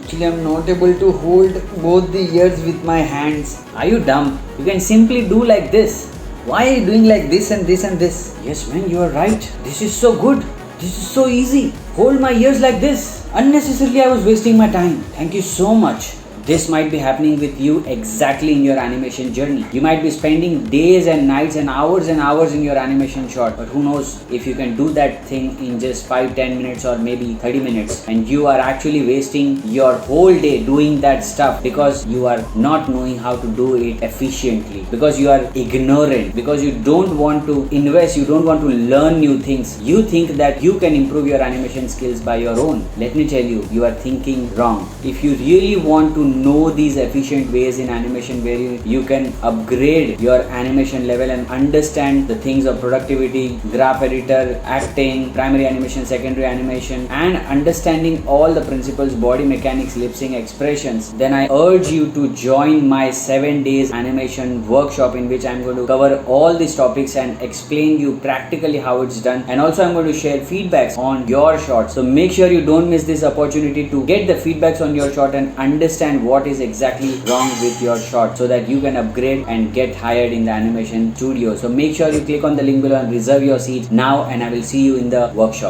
Actually, I'm not able to hold both the ears with my hands. Are you dumb? You can simply do like this. Why are you doing like this and this and this? Yes man, you are right. This is so good. This is so easy. Hold my ears like this. Unnecessarily I was wasting my time. Thank you so much. This might be happening with you exactly in your animation journey. You might be spending days and nights and hours in your animation shot, but who knows if you can do that thing in just 5-10 minutes or maybe 30 minutes, and you are actually wasting your whole day doing that stuff because you are not knowing how to do it efficiently, because you are ignorant, because you don't want to invest, you don't want to learn new things. You think that you can improve your animation skills by your own. Let me tell you, you are thinking wrong. If you really want to know these efficient ways in animation where you can upgrade your animation level and understand the things of productivity, graph editor, acting, primary animation, secondary animation, and understanding all the principles, body mechanics, lip sync, expressions, then I urge you to join my 7 days animation workshop, in which I'm going to cover all these topics and explain you practically how it's done, and also I'm going to share feedbacks on your shots. So make sure you don't miss this opportunity to get the feedbacks on your shot and understand what is exactly wrong with your shot, so that you can upgrade and get hired in the animation studio. So make sure you click on the link below and reserve your seat now, and I will see you in the workshop.